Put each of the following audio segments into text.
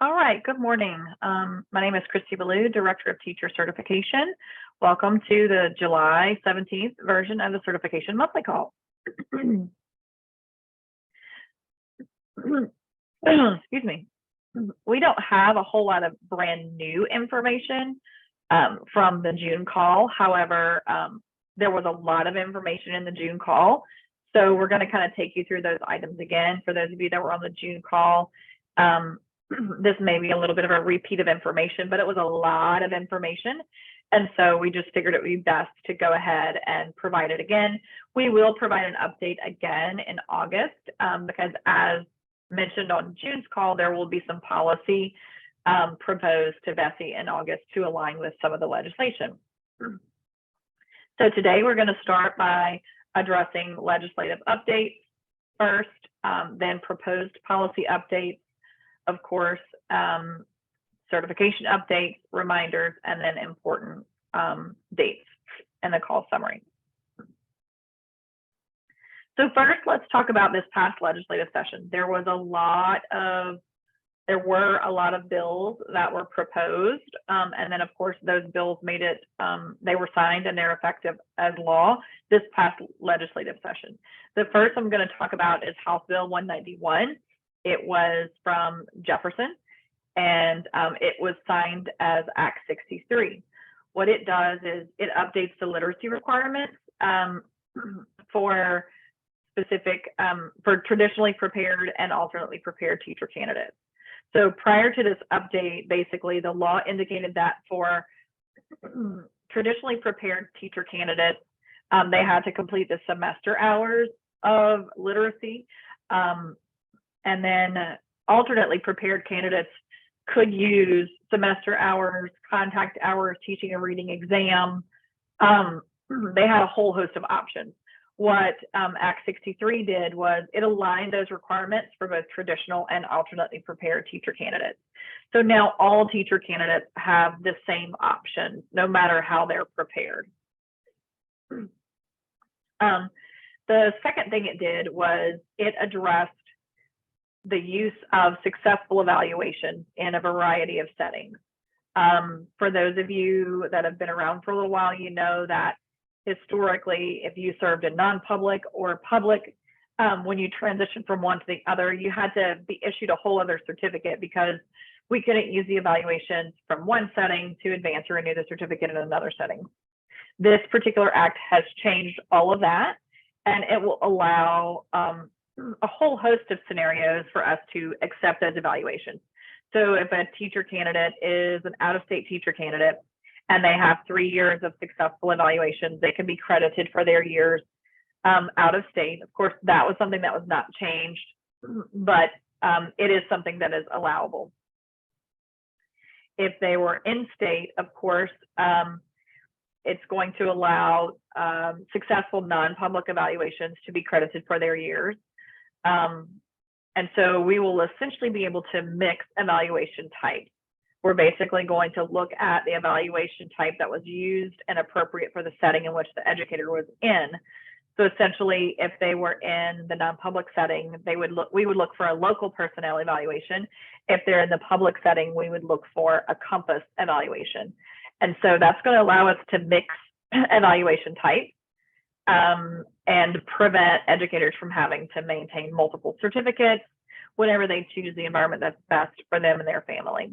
All right, good morning. My name is Christy Ballou, Director of Teacher Certification. Welcome to the July 17th version of the Certification Monthly Call. Excuse me. We don't have a whole lot of brand new information from the June call. However, there was a lot of information in the June call. So we're going to kind of take you through those items again. For those of you that were on the June call, this may be a little bit of a repeat of information, but it was a lot of information. And so we just figured it would be best to go ahead and provide it again. We will provide an update again in August because as mentioned on June's call, there will be some policy proposed to Bessie in August to align with some of the legislation. So today we're going to start by addressing legislative updates first, then proposed policy updates, of course, certification updates, reminders, and then important dates in the call summary. So first, let's talk about this past legislative session. There were a lot of bills that were proposed, and then of course those bills made it, they were signed and they're effective as law this past legislative session. The first I'm going to talk about is House Bill 191. It was from Jefferson, and it was signed as Act 63. What it does is it updates the literacy requirements for specific, for traditionally prepared and alternately prepared teacher candidates. So prior to this update, basically the law indicated that for traditionally prepared teacher candidates, they had to complete the semester hours of literacy. And then alternately prepared candidates could use semester hours, contact hours, teaching and reading exam. They had a whole host of options. What Act 63 did was it aligned those requirements for both traditional and alternately prepared teacher candidates. So now all teacher candidates have the same options, no matter how they're prepared. The second thing it did was it addressed the use of successful evaluation in a variety of settings. For those of you that have been around for a little while, you know that historically, if you served in non-public or public, when you transitioned from one to the other, you had to be issued a whole other certificate because we couldn't use the evaluations from one setting to advance or renew the certificate in another setting. This particular act has changed all of that, and it will allow a whole host of scenarios for us to accept those evaluations. So if a teacher candidate is an out-of-state teacher candidate and they have 3 years of successful evaluations, they can be credited for their years out of state. Of course, that was something that was not changed, but it is something that is allowable. If they were in state, of course, it's going to allow successful non-public evaluations to be credited for their years. And so we will essentially be able to mix evaluation types. We're basically going to look at the evaluation type that was used and appropriate for the setting in which the educator was in. So essentially, if they were in the non-public setting, we would look for a local personnel evaluation. If they're in the public setting, we would look for a compass evaluation. And so that's going to allow us to mix evaluation types and prevent educators from having to maintain multiple certificates whenever they choose the environment that's best for them and their family.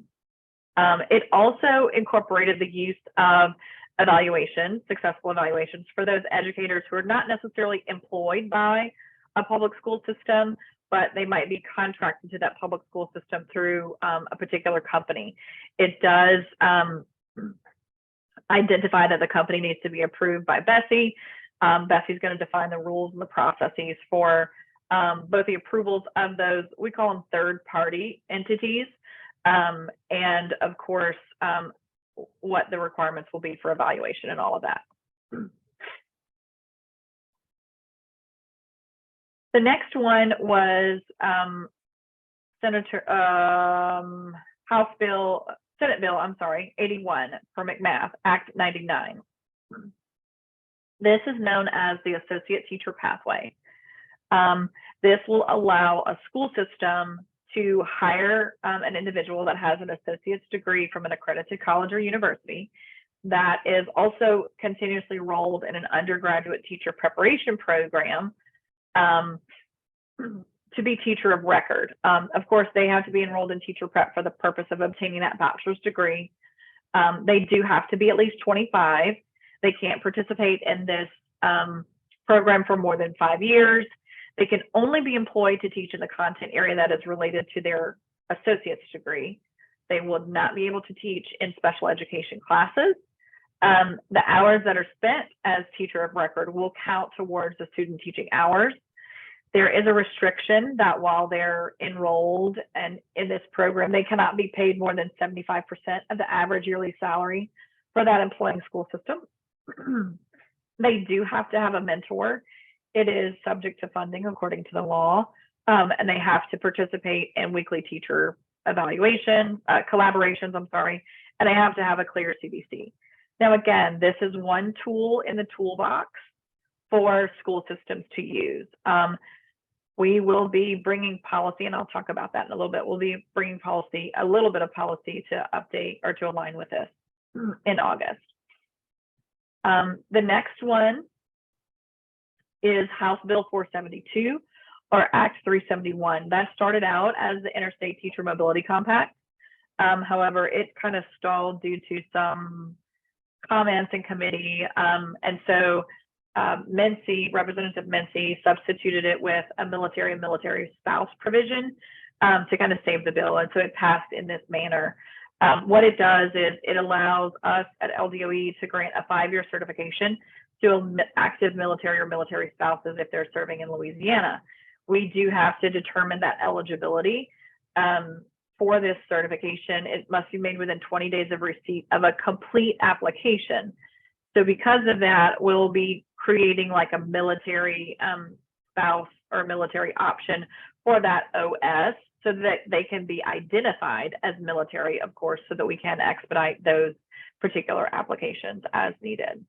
It also incorporated the use of evaluations, successful evaluations, for those educators who are not necessarily employed by a public school system, but they might be contracted to that public school system through a particular company. It does identify that the company needs to be approved by Bessie. Bessie's going to define the rules and the processes for both the approvals of those, we call them third-party entities, and of course, what the requirements will be for evaluation and all of that. The next one was Senate Bill 81 for McMath, Act 99. This is known as the Associate Teacher Pathway. This will allow a school system to hire an individual that has an associate's degree from an accredited college or university that is also continuously enrolled in an undergraduate teacher preparation program to be teacher of record. Of course, they have to be enrolled in teacher prep for the purpose of obtaining that bachelor's degree. They do have to be at least 25. They can't participate in this program for more than 5 years. They can only be employed to teach in the content area that is related to their associate's degree. They will not be able to teach in special education classes. The hours that are spent as teacher of record will count towards the student teaching hours. There is a restriction that while they're enrolled and in this program, they cannot be paid more than 75% of the average yearly salary for that employing school system. They do have to have a mentor. It is subject to funding according to the law, and they have to participate in weekly teacher evaluation, collaborations, and they have to have a clear CBC. Now, again, this is one tool in the toolbox for school systems to use. We will be bringing policy, and I'll talk about that in a little bit. We'll be bringing policy, a little bit of policy to update or to align with this in August. The next one is House Bill 472 or Act 371. That started out as the Interstate Teacher Mobility Compact. However, it kind of stalled due to some comments in committee. And so Representative Mincy substituted it with a military and military spouse provision to kind of save the bill. And so it passed in this manner. What it does is it allows us at LDOE to grant a 5-year certification to active military or military spouses if they're serving in Louisiana. We do have to determine that eligibility for this certification. It must be made within 20 days of receipt of a complete application. So because of that, we'll be creating like a military spouse or military option for that OS so that they can be identified as military, of course, so that we can expedite those particular applications as needed.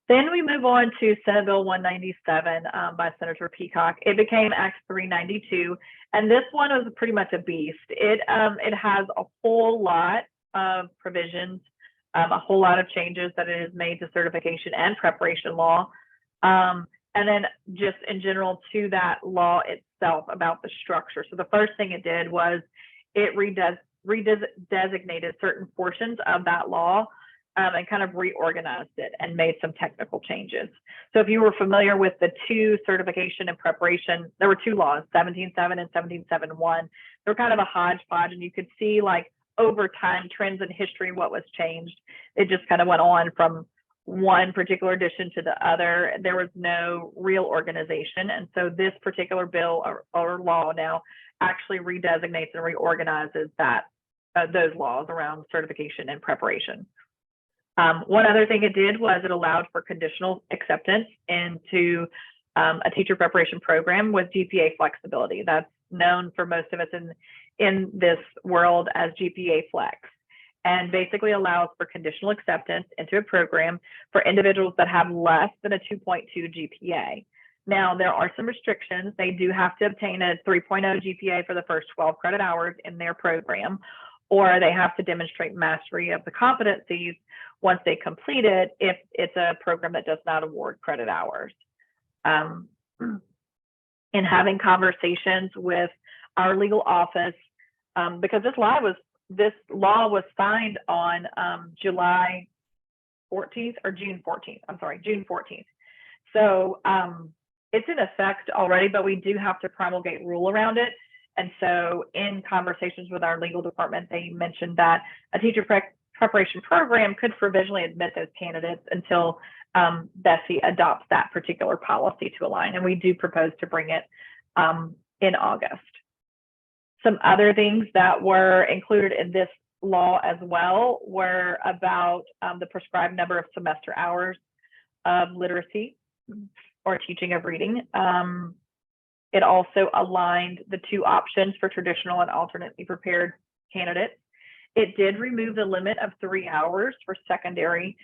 Then we move on to Senate Bill 197 by Senator Peacock. It became Act 392, and this one was pretty much a beast. It has a whole lot of provisions, a whole lot of changes that it has made to certification and preparation law, and then just in general to that law itself about the structure. So the first thing it did was it redesignated certain portions of that law and kind of reorganized it and made some technical changes. So if you were familiar with the two certification and preparation, there were two laws, 17.7 and 17.7.1. They're kind of a hodgepodge, and you could see like over time trends in history, what was changed. It just kind of went on from one particular edition to the other. There was no real organization. And so this particular bill or law now actually redesignates and reorganizes that those laws around certification and preparation. One other thing it did was it allowed for conditional acceptance into a teacher preparation program with GPA flexibility. That's known for most of us in this world as GPA Flex, and basically allows for conditional acceptance into a program for individuals that have less than a 2.2 GPA. Now, there are some restrictions. They do have to obtain a 3.0 GPA for the first 12 credit hours in their program, or they have to demonstrate mastery of the competencies once they complete it if it's a program that does not award credit hours. In having conversations with our legal office, because this law was signed on July 14th or June 14th. I'm sorry, June 14th. So it's in effect already, but we do have to promulgate rule around it. And so in conversations with our legal department, they mentioned that a teacher preparation program could provisionally admit those candidates until BESI adopts that particular policy to align. And we do propose to bring it in August. Some other things that were included in this law as well were about the prescribed number of semester hours of literacy or teaching of reading. It also aligned the two options for traditional and alternately prepared candidates. It did remove the limit of 3 hours for secondary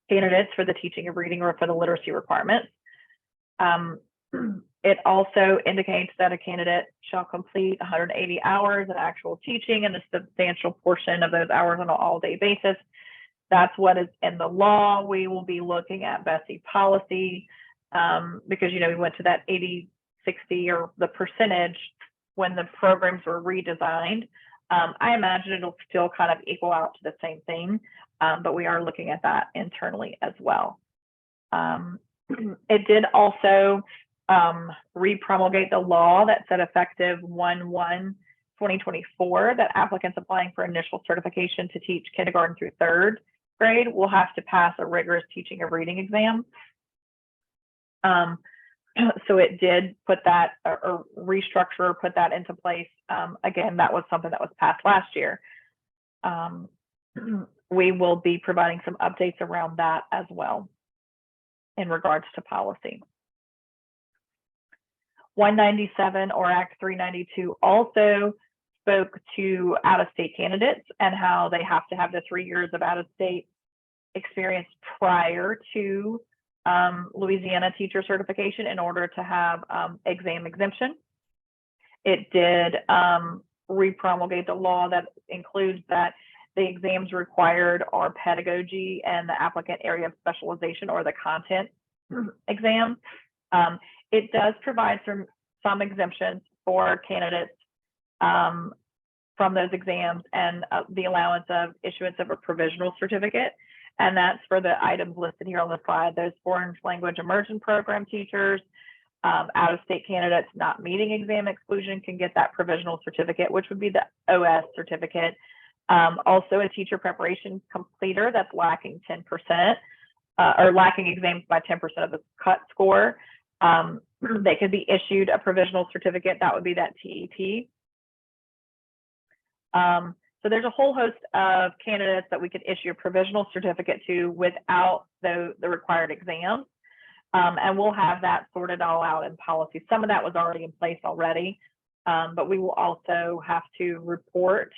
candidates for the teaching of reading or for the literacy requirements. It also indicates that a candidate shall complete 180 hours of actual teaching and a substantial portion of those hours on an all-day basis. That's what is in the law. We will be looking at BESI policy because, we went to that 80, 60 or the percentage when the programs were redesigned. I imagine it'll still kind of equal out to the same thing, but we are looking at that internally as well. It did also repromulgate the law that said effective 1/1/2024 that applicants applying for initial certification to teach kindergarten through 3rd grade will have to pass a rigorous teaching and reading exam. So it did put that or restructure or put that into place. Again, that was something that was passed last year. We will be providing some updates around that as well in regards to policy. 197 or Act 392 also spoke to out-of-state candidates and how they have to have the 3 years of out-of-state experience prior to Louisiana teacher certification in order to have exam exemption. It did repromulgate the law that includes that the exams required are pedagogy and the applicant area of specialization or the content exam. It does provide some exemptions for candidates from those exams and the allowance of issuance of a provisional certificate. And that's for the items listed here on the slide, those foreign language immersion program teachers, out-of-state candidates not meeting exam exclusion can get that provisional certificate, which would be the OS certificate. Also a teacher preparation completer that's lacking 10% or lacking exams by 10% of the cut score. They could be issued a provisional certificate, that would be that TEP. So there's a whole host of candidates that we could issue a provisional certificate to without the required exams. And we'll have that sorted all out in policy. Some of that was already in place already, but we will also have to report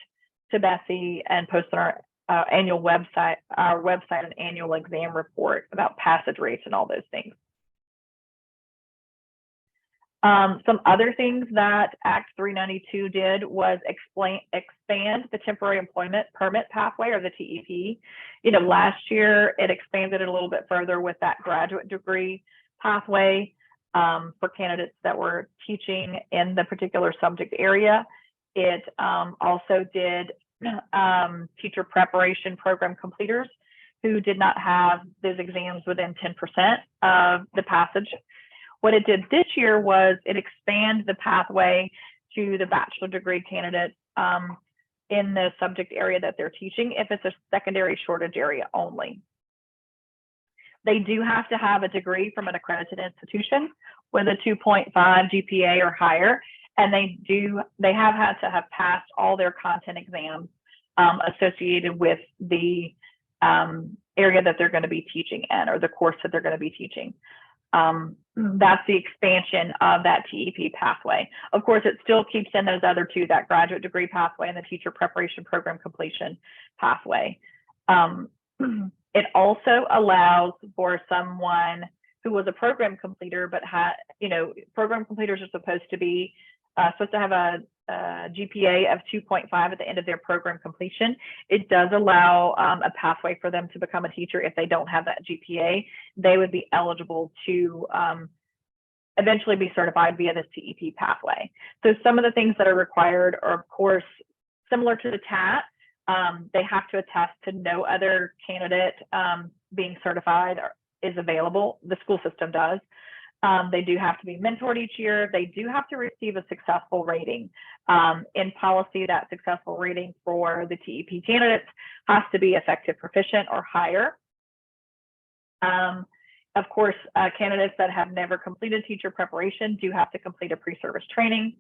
to BESI and post on our annual website, an annual exam report about passage rates and all those things. Some other things that Act 392 did was expand the temporary employment permit pathway, or the TEP. Last year it expanded it a little bit further with that graduate degree pathway for candidates that were teaching in the particular subject area. It also did teacher preparation program completers who did not have those exams within 10% of the passage. What it did this year was it expanded the pathway to the bachelor degree candidates in the subject area that they're teaching if it's a secondary shortage area only. They do have to have a degree from an accredited institution with a 2.5 GPA or higher, and they have had to have passed all their content exams associated with the area that they're going to be teaching in, or the course that they're going to be teaching. That's the expansion of that TEP pathway. Of course, it still keeps in those other two, that graduate degree pathway and the teacher preparation program completion pathway. It also allows for someone who was a program completer, but had, program completers are supposed to have a GPA of 2.5 at the end of their program completion. It does allow a pathway for them to become a teacher if they don't have that GPA. They would be eligible to eventually be certified via this TEP pathway. So some of the things that are required are, of course, similar to the TAT. They have to attest to no other candidate being certified is available. The school system does. They do have to be mentored each year. They do have to receive a successful rating. In policy, that successful rating for the TEP candidates has to be effective proficient or higher. Of course, candidates that have never completed teacher preparation do have to complete a pre-service training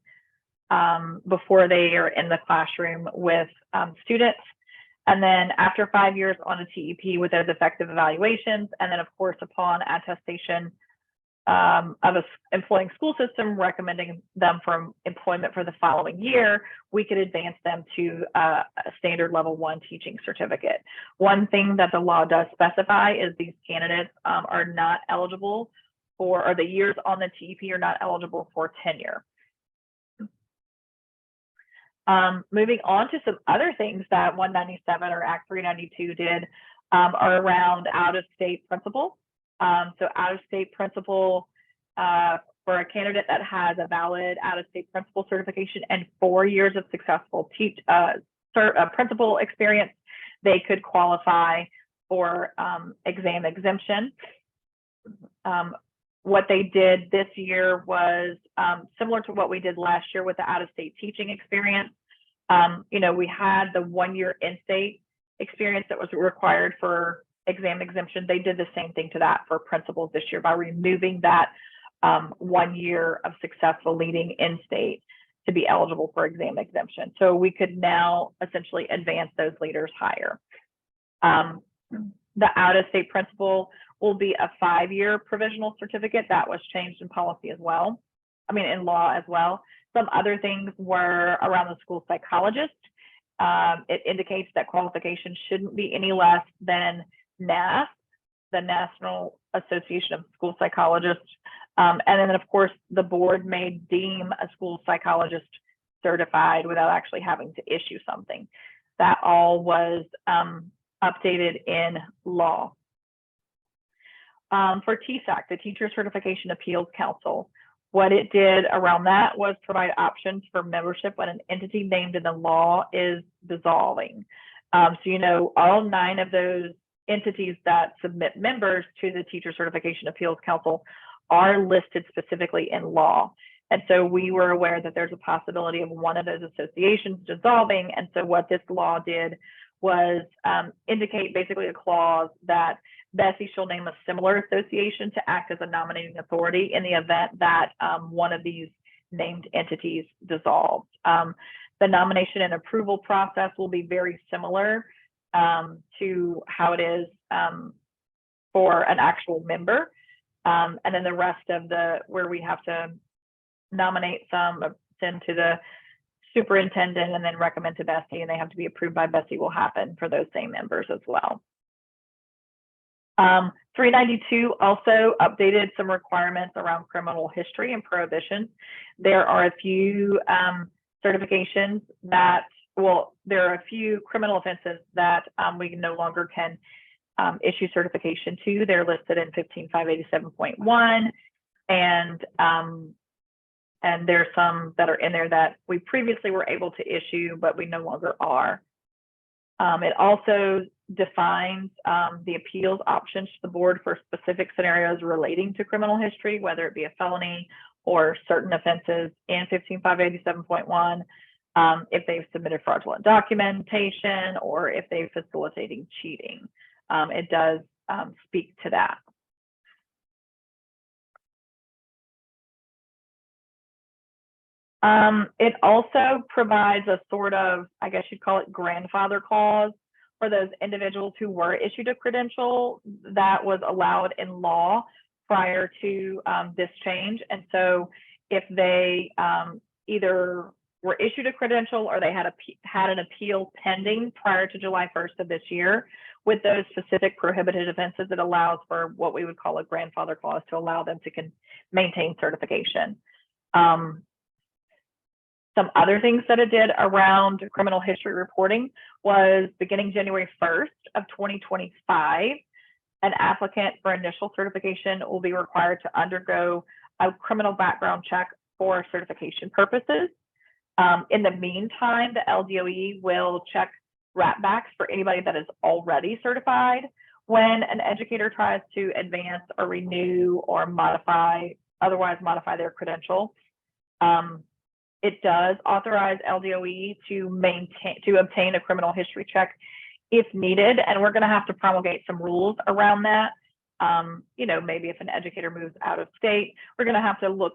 before they are in the classroom with students. And then after 5 years on a TEP with those effective evaluations, and then of course upon attestation of an employing school system recommending them for employment for the following year, we could advance them to a standard level 1 teaching certificate. One thing that the law does specify is these candidates are not eligible for, or the years on the TEP are not eligible for tenure. Moving on to some other things that 197 or Act 392 did are around out-of-state principal. So out-of-state principal for a candidate that has a valid out-of-state principal certification and 4 years of successful principal experience, they could qualify for exam exemption. What they did this year was similar to what we did last year with the out-of-state teaching experience. We had the 1 year in-state experience that was required for exam exemption. They did the same thing to that for principals this year by removing that 1 year of successful leading in-state to be eligible for exam exemption. So we could now essentially advance those leaders higher. The out-of-state principal will be a 5-year provisional certificate. That was changed in policy as well. In law as well. Some other things were around the school psychologist. It indicates that qualifications shouldn't be any less than NAS, the National Association of School Psychologists. And then, of course, the board may deem a school psychologist certified without actually having to issue something. That all was updated in law. For TSAC, the Teacher Certification Appeals Council, what it did around that was provide options for membership when an entity named in the law is dissolving. So, all 9 of those entities that submit members to the Teacher Certification Appeals Council are listed specifically in law. And so we were aware that there's a possibility of one of those associations dissolving. And so what this law did was indicate basically a clause that Bessie shall name a similar association to act as a nominating authority in the event that one of these named entities dissolves. The nomination and approval process will be very similar to how it is for an actual member. And then the rest of where we have to nominate some, send to the superintendent and then recommend to Bessie, and they have to be approved by Bessie, will happen for those same members as well. 392 also updated some requirements around criminal history and prohibitions. There are a few certifications that, there are a few criminal offenses that we no longer can issue certification to. They're listed in 15587.1, and there's some that are in there that we previously were able to issue, but we no longer are. It also defines the appeals options to the board for specific scenarios relating to criminal history, whether it be a felony or certain offenses in 15587.1, if they've submitted fraudulent documentation or if they're facilitating cheating. It does speak to that. It also provides a sort of, I guess you'd call it, grandfather clause for those individuals who were issued a credential that was allowed in law prior to this change. And so if they either were issued a credential or they had an appeal pending prior to July 1st of this year, with those specific prohibited offenses, it allows for what we would call a grandfather clause to allow them to maintain certification. Some other things that it did around criminal history reporting was beginning January 1st of 2025, an applicant for initial certification will be required to undergo a criminal background check for certification purposes. In the meantime, the LDOE will check wrapbacks for anybody that is already certified when an educator tries to advance or renew or otherwise modify their credential. It does authorize LDOE to obtain a criminal history check if needed, and we're going to have to promulgate some rules around that. Maybe if an educator moves out of state, we're going to have to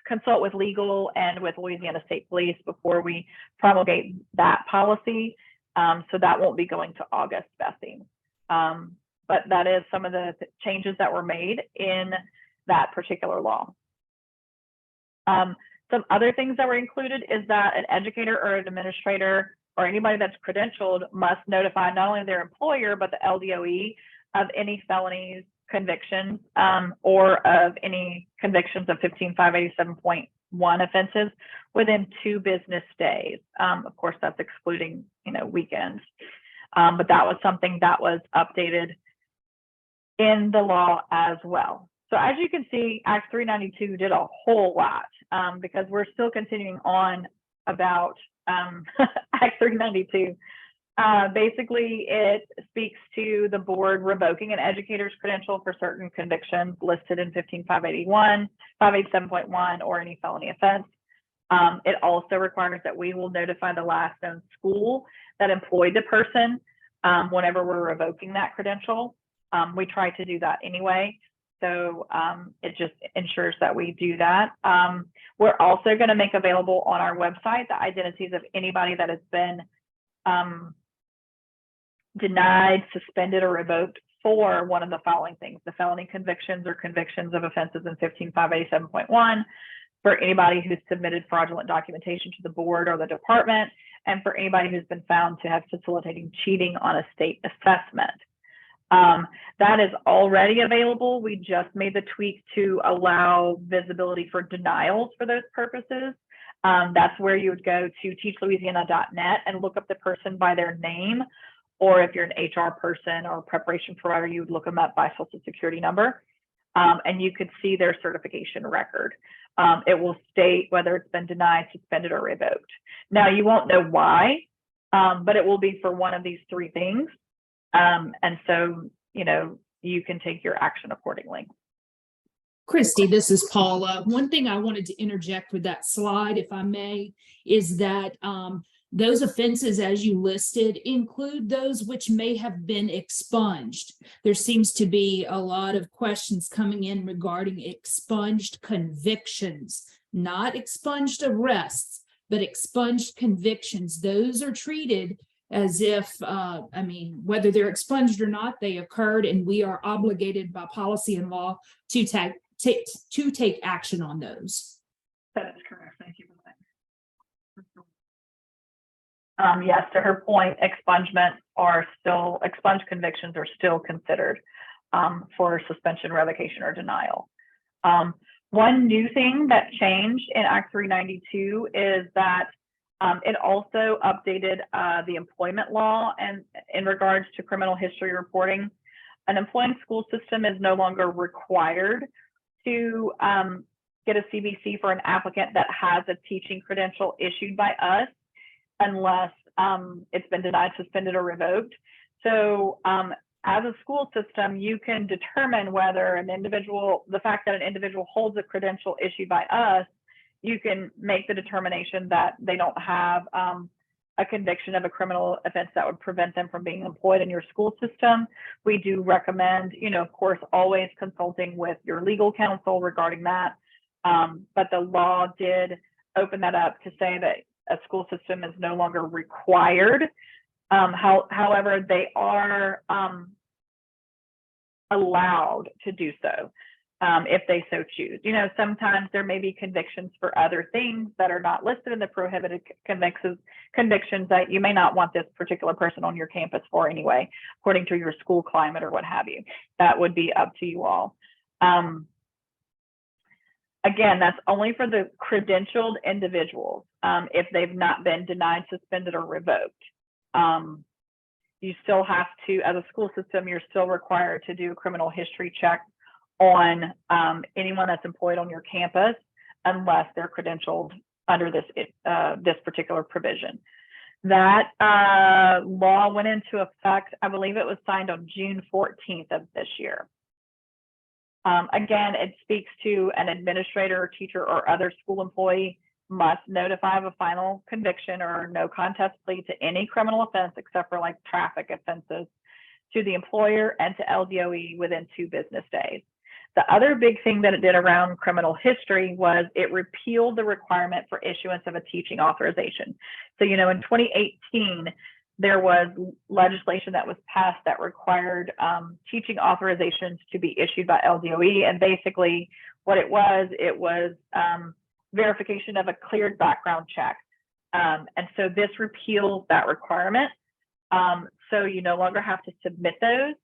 consult with legal and with Louisiana State Police before we promulgate that policy. So that won't be going to August, Bessie. But that is some of the changes that were made in that particular law. Some other things that were included is that an educator or an administrator or anybody that's credentialed must notify not only their employer, but the LDOE of any felonies convictions or of any convictions of 15587.1 offenses within 2 business days. Of course, that's excluding, weekends. But that was something that was updated in the law as well. So as you can see, Act 392 did a whole lot because we're still continuing on about Act 392. Basically, it speaks to the board revoking an educator's credential for certain convictions listed in 15581, 587.1, or any felony offense. It also requires that we will notify the last known school that employed the person whenever we're revoking that credential. We try to do that anyway. So it just ensures that we do that. We're also going to make available on our website the identities of anybody that has been denied, suspended, or revoked for one of the following things: the felony convictions or convictions of offenses in 15587.1, for anybody who's submitted fraudulent documentation to the board or the department, and for anybody who's been found to have facilitating cheating on a state assessment. That is already available. We just made the tweak to allow visibility for denials for those purposes. That's where you would go to teachlouisiana.net and look up the person by their name, or if you're an HR person or preparation provider, you would look them up by social security number, and you could see their certification record. It will state whether it's been denied, suspended, or revoked. Now, you won't know why, but it will be for one of these 3 things. And so, you can take your action accordingly. Christy, this is Paula. One thing I wanted to interject with that slide, if I may, is that those offenses, as you listed, include those which may have been expunged. There seems to be a lot of questions coming in regarding expunged convictions, not expunged arrests, but expunged convictions. Those are treated as if, whether they're expunged or not, they occurred, and we are obligated by policy and law to take action on those. That is correct. Thank you for that. Yes, to her point, expunged convictions are still considered for suspension, revocation, or denial. One new thing that changed in Act 392 is that it also updated the employment law, and in regards to criminal history reporting, an employing school system is no longer required to get a CBC for an applicant that has a teaching credential issued by us, unless it's been denied, suspended, or revoked. So as a school system, you can determine whether the fact that an individual holds a credential issued by us, you can make the determination that they don't have a conviction of a criminal offense that would prevent them from being employed in your school system. We do recommend, of course, always consulting with your legal counsel regarding that. But the law did open that up to say that a school system is no longer required. However, they are allowed to do so. If they so choose. Sometimes there may be convictions for other things that are not listed in the prohibited convictions that you may not want this particular person on your campus for anyway, according to your school climate or what have you. That would be up to you all. Again, that's only for the credentialed individuals. If they've not been denied, suspended, or revoked. You still have to, as a school system, you're still required to do a criminal history check on anyone that's employed on your campus, unless they're credentialed under this particular provision. That law went into effect, I believe it was signed on June 14th of this year. Again, it speaks to an administrator or teacher or other school employee must notify of a final conviction or no contest plea to any criminal offense except for like traffic offenses to the employer and to LDOE within 2 business days. The other big thing that it did around criminal history was it repealed the requirement for issuance of a teaching authorization. So, in 2018, there was legislation that was passed that required teaching authorizations to be issued by LDOE. And basically what it was verification of a cleared background check. And so this repeals that requirement. So you no longer have to submit those.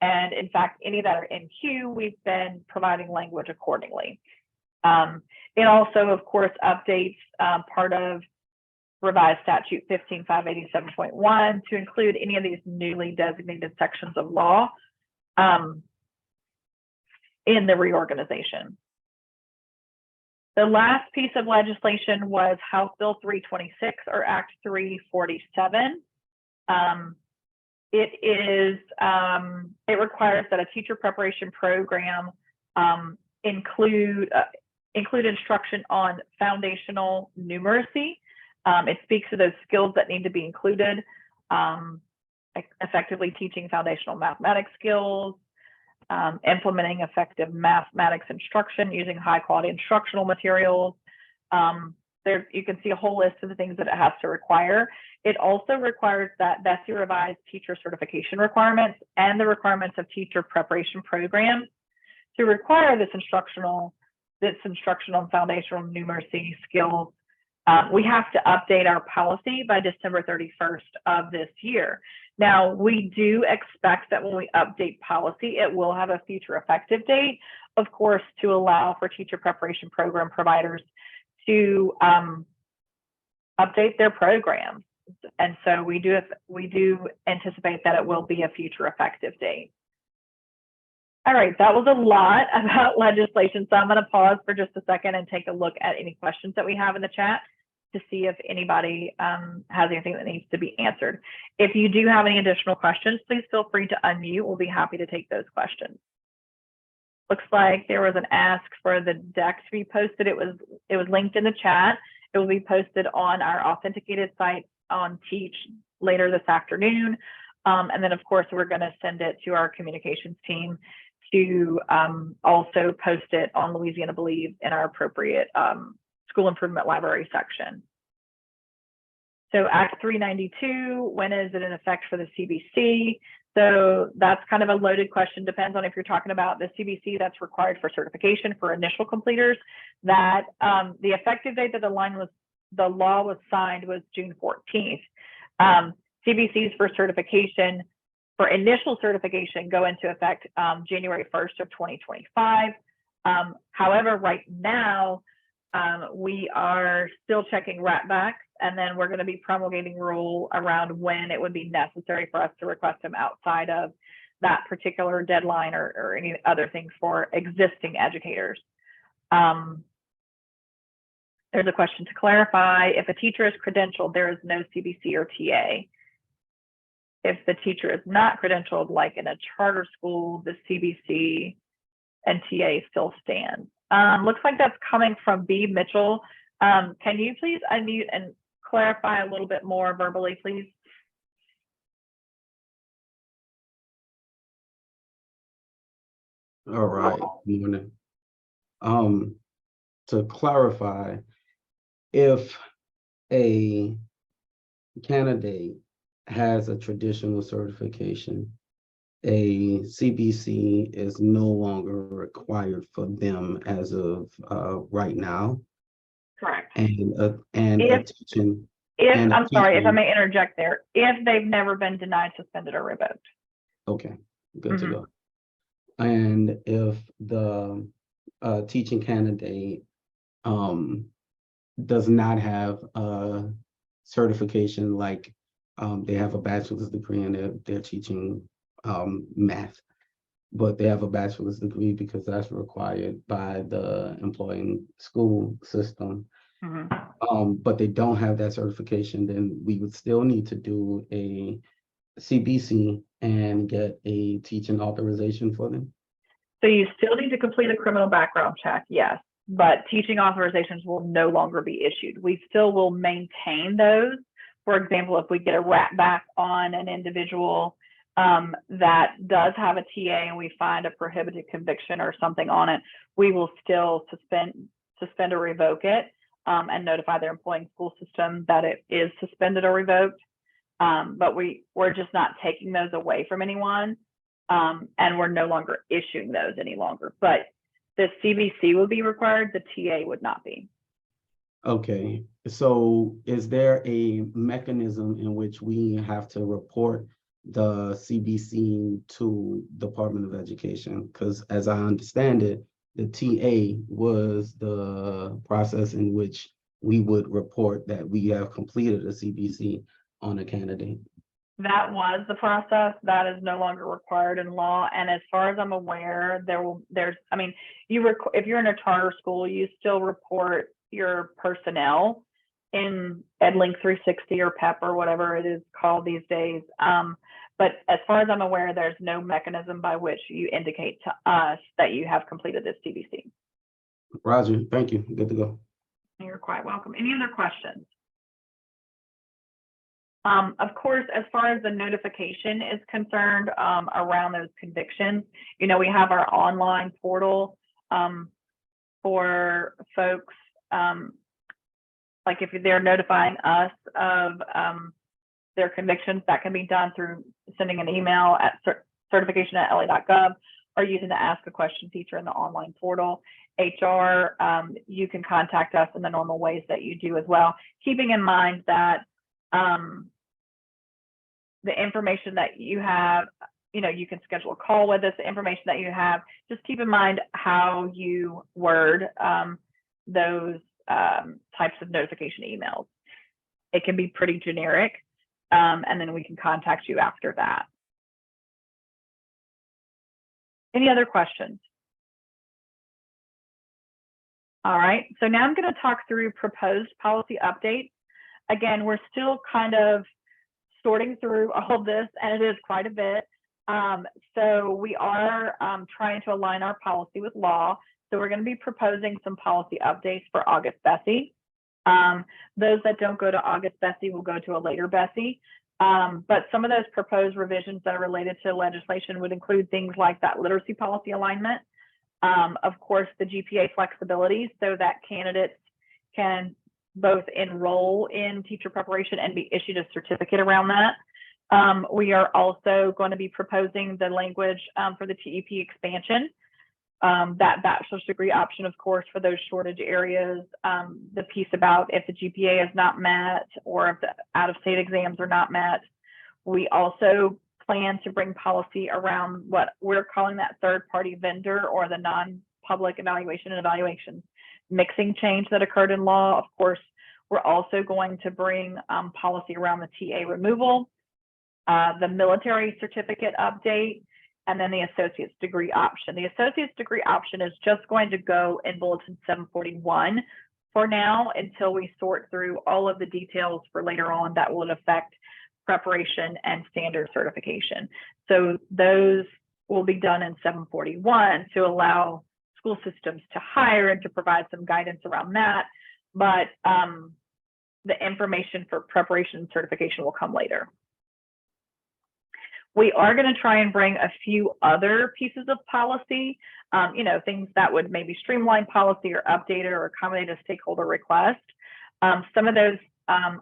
And in fact, any that are in queue, we've been providing language accordingly. It also, of course, updates part of revised statute 15587.1 to include any of these newly designated sections of law in the reorganization. The last piece of legislation was House Bill 326 or Act 347. It requires that a teacher preparation program include instruction on foundational numeracy. It speaks to those skills that need to be included, effectively teaching foundational mathematics skills, implementing effective mathematics instruction using high quality instructional materials. There you can see a whole list of the things that it has to require. It also requires that Bessie revise teacher certification requirements and the requirements of teacher preparation programs to require this instructional and foundational numeracy skills. We have to update our policy by December 31st of this year. Now, we do expect that when we update policy, it will have a future effective date, of course, to allow for teacher preparation program providers to update their programs. And so we do anticipate that it will be a future effective date. All right, that was a lot about legislation. So I'm going to pause for just a second and take a look at any questions that we have in the chat to see if anybody has anything that needs to be answered. If you do have any additional questions, please feel free to unmute. We'll be happy to take those questions. Looks like there was an ask for the deck to be posted. It was linked in the chat. It will be posted on our authenticated site on Teach later this afternoon. And then, of course, we're going to send it to our communications team to also post it on Louisiana Believe in our appropriate school improvement library section. So Act 392, when is it in effect for the CBC? So that's kind of a loaded question. Depends on if you're talking about the CBC that's required for certification for initial completers. That the effective date that the law was signed was June 14th. CBCs for certification, for initial certification, go into effect January 1st of 2025. However, right now, we are still checking RATBACs, and then we're going to be promulgating rule around when it would be necessary for us to request them outside of that particular deadline or any other things for existing educators. There's a question to clarify. If a teacher is credentialed, there is no CBC or TA. If the teacher is not credentialed, like in a charter school, the CBC and TA still stands. Looks like that's coming from B. Mitchell. Can you please unmute and clarify a little bit more verbally, please? All right. To clarify, if a candidate has a traditional certification, a CBC is no longer required for them as of right now. Correct. And I'm sorry, if I may interject there, if they've never been denied, suspended, or revoked. Okay, good to go. And if the teaching candidate does not have a certification, like they have a bachelor's degree and they're teaching math, but they have a bachelor's degree because that's required by the employing school system. But they don't have that certification, then we would still need to do a CBC and get a teaching authorization for them. So you still need to complete a criminal background check, yes, but teaching authorizations will no longer be issued. We still will maintain those. For example, if we get a rat back on an individual that does have a TA and we find a prohibited conviction or something on it, we will still suspend or revoke it and notify their employing school system that it is suspended or revoked. But we're just not taking those away from anyone, and we're no longer issuing those any longer. But the CBC will be required, the TA would not be. Okay, so is there a mechanism in which we have to report the CBC to Department of Education, because as I understand it, the TA was the process in which we would report that we have completed a CBC on a candidate. That was the process. That is no longer required in law. And as far as I'm aware, if you're in a charter school, you still report your personnel in EdLink 360 or PEP or whatever it is called these days. But as far as I'm aware, there's no mechanism by which you indicate to us that you have completed this CBC. Roger, thank you. Good to go. You're quite welcome. Any other questions? Of course, as far as the notification is concerned around those convictions, we have our online portal for folks, like if they're notifying us of their convictions, that can be done through sending an email at certification@la.gov or using the Ask a Question feature in the online portal. HR, you can contact us in the normal ways that you do as well, keeping in mind that the information that you have, you can schedule a call with us, the information that you have, just keep in mind how you word those types of notification emails. It can be pretty generic, and then we can contact you after that. Any other questions? All right, so now I'm going to talk through proposed policy updates. Again, we're still kind of sorting through all of this, and it is quite a bit. So we are trying to align our policy with law. So we're going to be proposing some policy updates for August Bessie. Those that don't go to August Bessie will go to a later Bessie. But some of those proposed revisions that are related to legislation would include things like that literacy policy alignment. Of course, the GPA flexibility so that candidates can both enroll in teacher preparation and be issued a certificate around that. We are also going to be proposing the language for the TEP expansion, that bachelor's degree option, of course, for those shortage areas, the piece about if the GPA is not met or if the out-of-state exams are not met. We also plan to bring policy around what we're calling that third-party vendor or the non-public evaluation and evaluation mixing change that occurred in law. Of course, we're also going to bring policy around the TA removal, the military certificate update, and then the associate's degree option. The associate's degree option is just going to go in Bulletin 741 for now until we sort through all of the details for later on that will affect preparation and standard certification. So those will be done in 741 to allow school systems to hire and to provide some guidance around that. But the information for preparation and certification will come later. We are going to try and bring a few other pieces of policy, things that would maybe streamline policy or update it or accommodate a stakeholder request. Some of those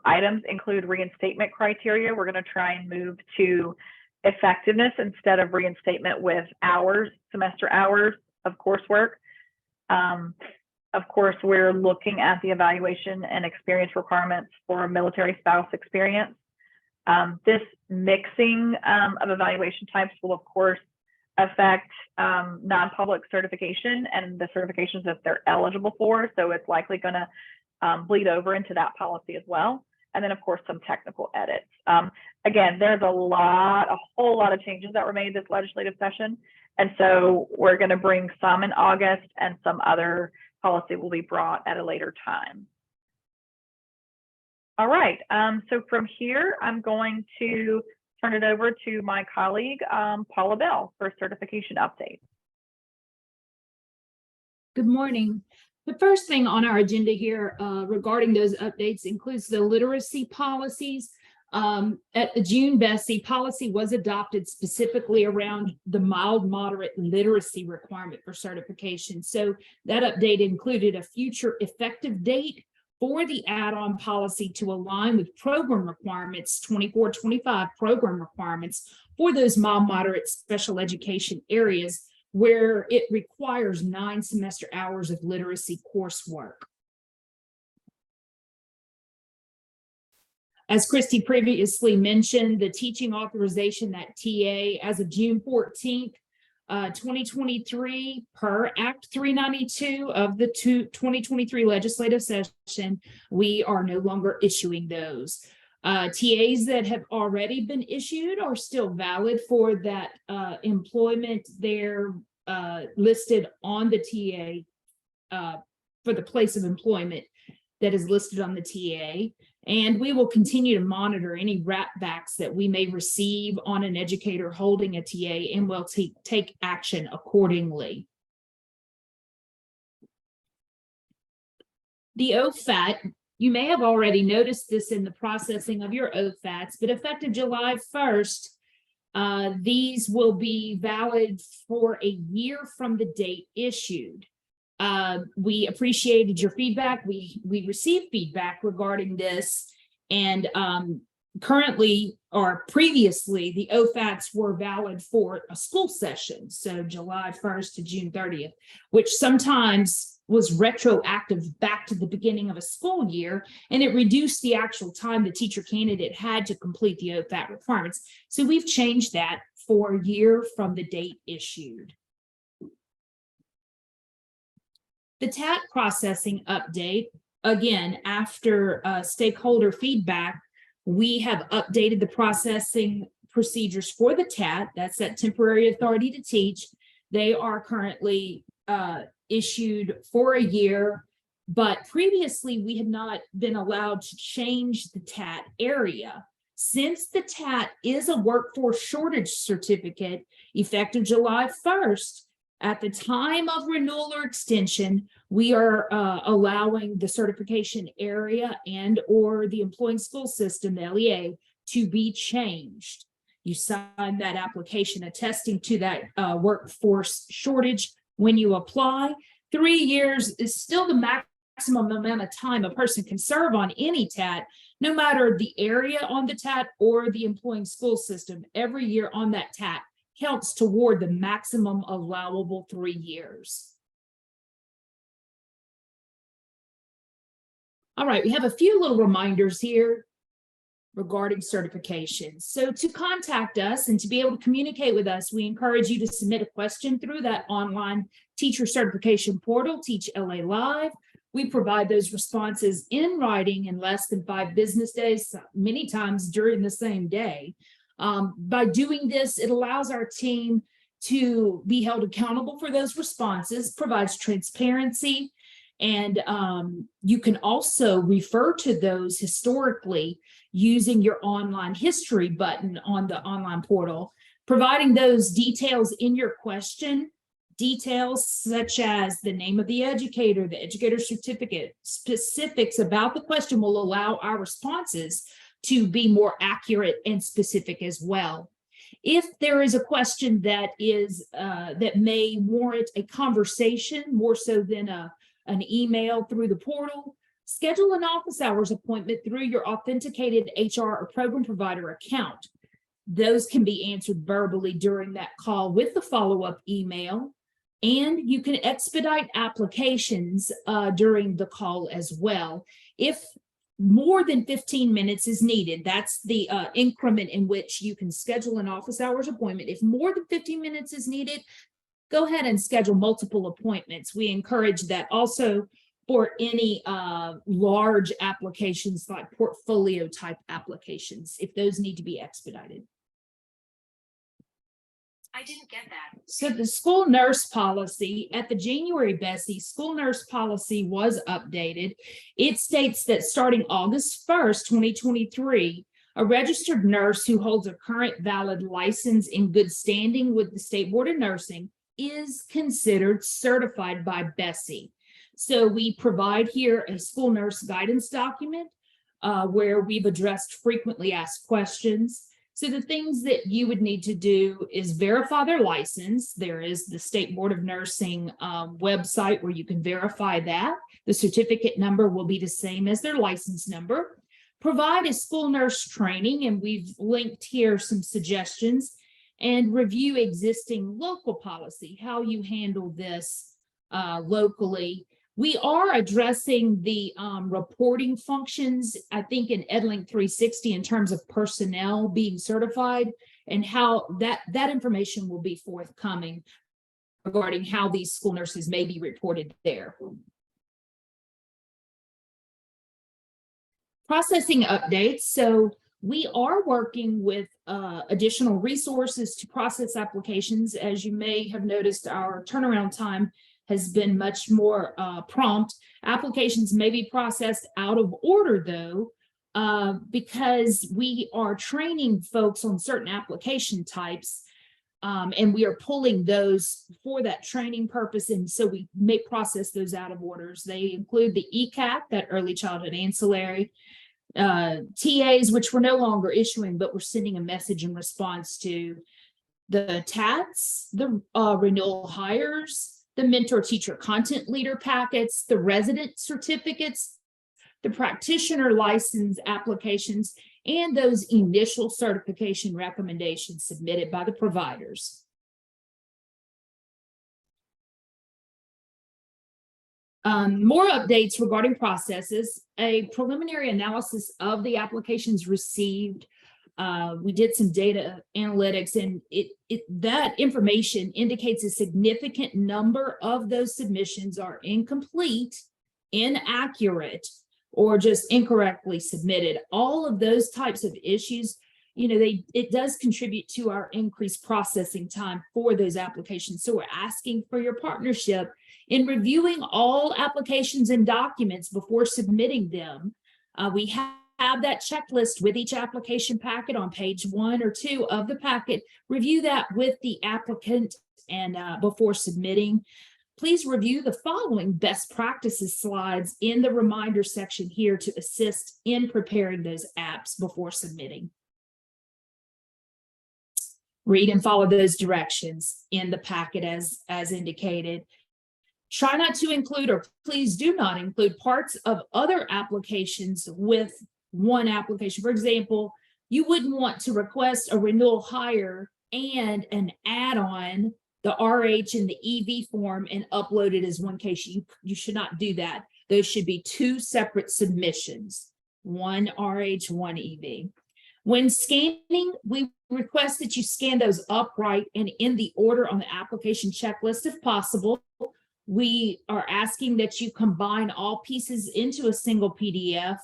items include reinstatement criteria. We're going to try and move to effectiveness instead of reinstatement with hours, semester hours of coursework. Of course, we're looking at the evaluation and experience requirements for military spouse experience. This mixing of evaluation types will, of course, affect non-public certification and the certifications that they're eligible for. So it's likely going to bleed over into that policy as well. And then, of course, some technical edits. Again, there's a whole lot of changes that were made this legislative session. And so we're going to bring some in August and some other policy will be brought at a later time. All right, so from here, I'm going to turn it over to my colleague, Paula Bell, for certification updates. Good morning. The first thing on our agenda here regarding those updates includes the literacy policies. At the June Bessie, policy was adopted specifically around the mild moderate literacy requirement for certification. So that update included a future effective date for the add-on policy to align with program requirements, 24-25 program requirements for those mild moderate special education areas where it requires 9 semester hours of literacy coursework. As Christy previously mentioned, the teaching authorization, that TA, as of June 14th, 2023, per Act 392 of the 2023 legislative session, we are no longer issuing those. TAs that have already been issued are still valid for that employment. They're listed on the TA for the place of employment that is listed on the TA. And we will continue to monitor any wrapbacks that we may receive on an educator holding a TA, and we'll take action accordingly. The OFAT, you may have already noticed this in the processing of your OFATs, but effective July 1st, these will be valid for a year from the date issued. We appreciated your feedback. We received feedback regarding this, and currently or previously, the OFATs were valid for a school session, so July 1st to June 30th, which sometimes was retroactive back to the beginning of a school year, and it reduced the actual time the teacher candidate had to complete the OFAT requirements. So we've changed that for a year from the date issued. The TAT processing update, again, after stakeholder feedback, we have updated the processing procedures for the TAT. That's that temporary authority to teach. They are currently issued for a year, but previously we had not been allowed to change the TAT area. Since the TAT is a workforce shortage certificate, effective July 1st, at the time of renewal or extension, we are allowing the certification area and or the employing school system, the LEA, to be changed. You sign that application attesting to that workforce shortage when you apply. 3 years is still the maximum amount of time a person can serve on any TAT, no matter the area on the TAT or the employing school system. Every year on that TAT counts toward the maximum allowable 3 years. All right, we have a few little reminders here regarding certifications. So to contact us and to be able to communicate with us, we encourage you to submit a question through that online teacher certification portal, Teach LA Live. We provide those responses in writing in less than 5 business days, many times during the same day. By doing this, it allows our team to be held accountable for those responses, provides transparency, and you can also refer to those historically using your online history button on the online portal, providing those details in your question. Details such as the name of the educator certificate, specifics about the question will allow our responses to be more accurate and specific as well. If there is a question that is that may warrant a conversation more so than an email through the portal, schedule an office hours appointment through your authenticated HR or program provider account. Those can be answered verbally during that call with the follow-up email, and you can expedite applications during the call as well. If more than 15 minutes is needed, that's the increment in which you can schedule an office hours appointment. If more than 15 minutes is needed, go ahead and schedule multiple appointments. We encourage that also for any large applications like portfolio type applications, if those need to be expedited. I didn't get that. So the school nurse policy at the January Bessie school nurse policy was updated. It states that starting August 1st, 2023, a registered nurse who holds a current valid license in good standing with the State Board of Nursing is considered certified by Bessie. So we provide here a school nurse guidance document where we've addressed frequently asked questions. So the things that you would need to do is verify their license. There is the State Board of Nursing website where you can verify that. The certificate number will be the same as their license number. Provide a school nurse training, and we've linked here some suggestions, and review existing local policy, how you handle this locally We are addressing the reporting functions, I think, in EdLink 360 in terms of personnel being certified and how that information will be forthcoming regarding how these school nurses may be reported there. Processing updates. So we are working with additional resources to process applications. As you may have noticed, our turnaround time has been much more prompt. Applications may be processed out of order though, because we are training folks on certain application types, and we are pulling those for that training purpose. And so we may process those out of orders. They include the ECAP, that early childhood ancillary, TAs, which we're no longer issuing, but we're sending a message in response to, the TATs, the renewal hires, the mentor teacher content leader packets, the resident certificates, the practitioner license applications, and those initial certification recommendations submitted by the providers. More updates regarding processes. A preliminary analysis of the applications received. We did some data analytics, and that information indicates a significant number of those submissions are incomplete, inaccurate, or just incorrectly submitted. All of those types of issues, it does contribute to our increased processing time for those applications. So we're asking for your partnership in reviewing all applications and documents before submitting them. We have that checklist with each application packet on page 1 or 2 of the packet. Review that with the applicant and before submitting. Please review the following best practices slides in the reminder section here to assist in preparing those apps before submitting. Read and follow those directions in the packet as indicated. Try not to include, or please do not include, parts of other applications with one application. For example, you wouldn't want to request a renewal hire and an add-on, the RH and the EV form, and upload it as one case. You should not do that. Those should be 2 separate submissions, one RH, one EV. When scanning, we request that you scan those upright and in the order on the application checklist if possible. We are asking that you combine all pieces into a single PDF.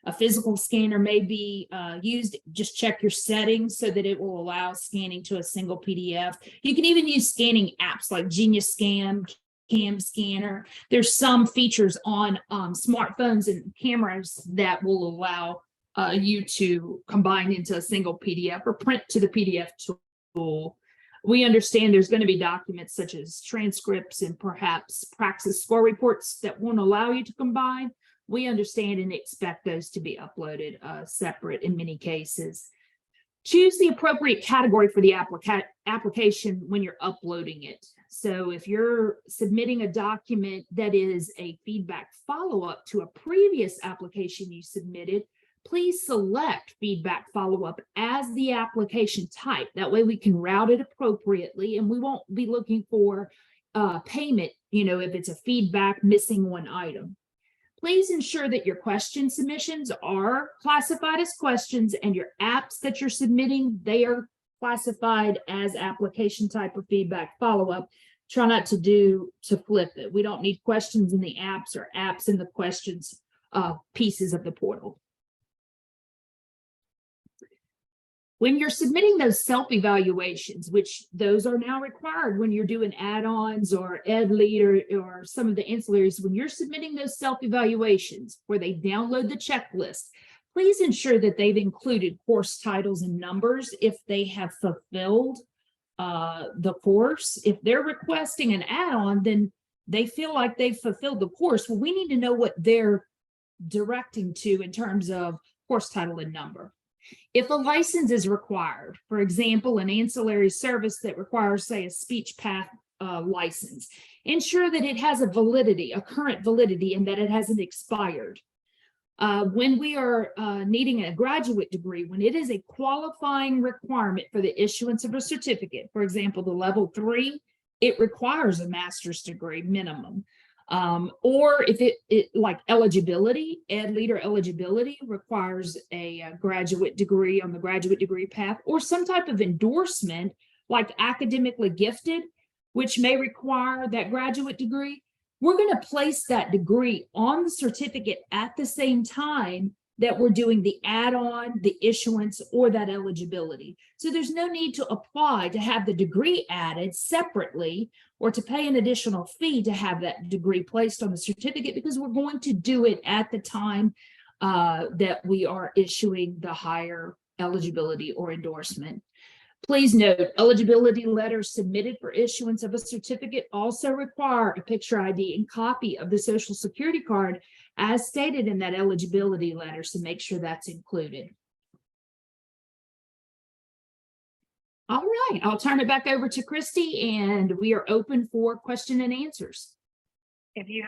A physical scanner may be used. Just check your settings so that it will allow scanning to a single PDF. You can even use scanning apps like Genius Scan, Cam Scanner. There's some features on smartphones and cameras that will allow you to combine into a single PDF or print to the PDF tool. We understand there's going to be documents such as transcripts and perhaps praxis score reports that won't allow you to combine. We understand and expect those to be uploaded separate in many cases. Choose the appropriate category for the application when you're uploading it. So if you're submitting a document that is a feedback follow-up to a previous application you submitted, please select feedback follow-up as the application type. That way we can route it appropriately and we won't be looking for payment, if it's a feedback missing one item. Please ensure that your question submissions are classified as questions and your apps that you're submitting, they are classified as application type or feedback follow-up. Try not to flip it. We don't need questions in the apps or apps in the questions pieces of the portal. When you're submitting those self-evaluations, which those are now required when you're doing add-ons or EdLead or some of the ancillaries, when you're submitting those self-evaluations where they download the checklist, please ensure that they've included course titles and numbers if they have fulfilled the course. If they're requesting an add-on, then they feel like they've fulfilled the course. Well, we need to know what they're directing to in terms of course title and number. If a license is required, for example, an ancillary service that requires, say, a speech path license, ensure that it has a validity, a current validity, and that it hasn't expired. When we are needing a graduate degree, when it is a qualifying requirement for the issuance of a certificate, for example, the level 3, it requires a master's degree minimum. Or if it like eligibility, ed leader eligibility requires a graduate degree on the graduate degree path, or some type of endorsement like academically gifted, which may require that graduate degree. We're going to place that degree on the certificate at the same time that we're doing the add-on, the issuance, or that eligibility. So there's no need to apply to have the degree added separately or to pay an additional fee to have that degree placed on the certificate, because we're going to do it at the time that we are issuing the higher eligibility or endorsement. Please note, eligibility letters submitted for issuance of a certificate also require a picture ID and copy of the Social Security card as stated in that eligibility letter, so make sure that's included. All right, I'll turn it back over to Christy, and we are open for question and answers. If you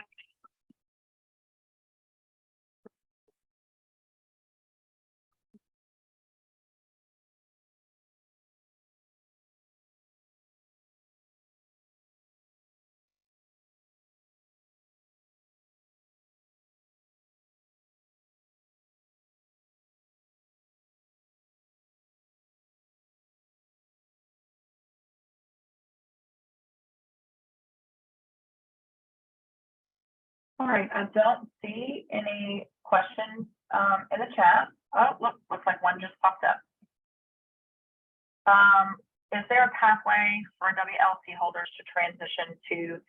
All right, I don't see any questions in the chat. Oh, look, looks like one just popped up. Is there a pathway for WLC holders to transition to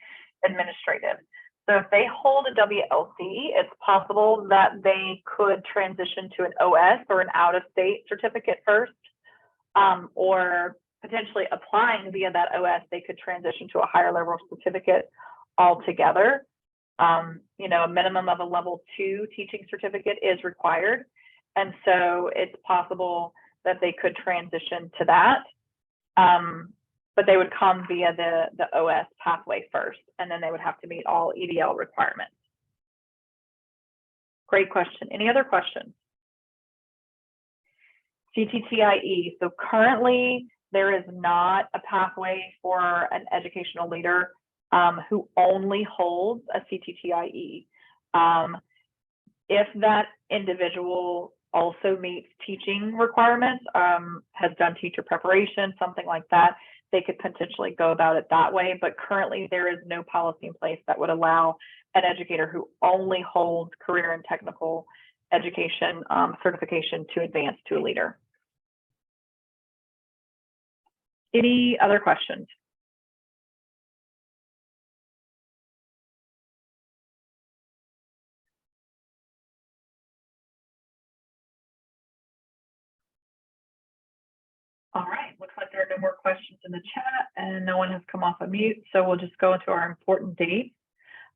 administrative? So if they hold a WLC, it's possible that they could transition to an OS or an out-of-state certificate first, or potentially applying via that OS, they could transition to a higher level certificate altogether. You know, a minimum of a level 2 teaching certificate is required. And so it's possible that they could transition to that. But they would come via the OS pathway first, and then they would have to meet all EDL requirements. Great question. Any other questions? CTTIE. So currently there is not a pathway for an educational leader who only holds a CTTIE. If that individual also meets teaching requirements, has done teacher preparation, something like that, they could potentially go about it that way. But currently there is no policy in place that would allow an educator who only holds career and technical education certification to advance to a leader. Any other questions? All right, looks like there are no more questions in the chat and no one has come off of mute. So we'll just go into our important dates.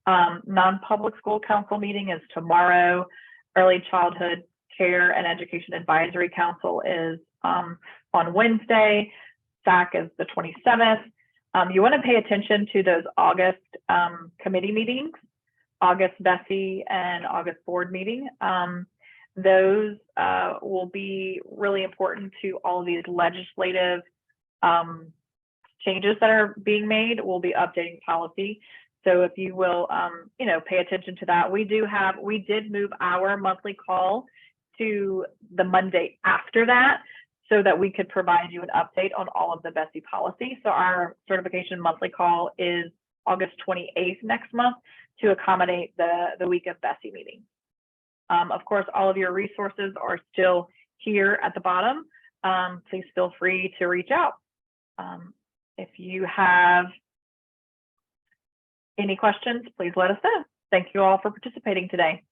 Non-public school council meeting is tomorrow. Early Childhood Care and Education Advisory Council is on Wednesday. SAC is the 27th. You want to pay attention to those August committee meetings, August BESI and August board meeting. Those will be really important to all of these legislative changes that are being made. We'll be updating policy. So if you will, you know, pay attention to that. We did move our monthly call to the Monday after that so that we could provide you an update on all of the BESI policy. So our certification monthly call is August 28th next month to accommodate the week of BESI meeting. Of course, all of your resources are still here at the bottom. Please feel free to reach out. If you have any questions, please let us know. Thank you all for participating today.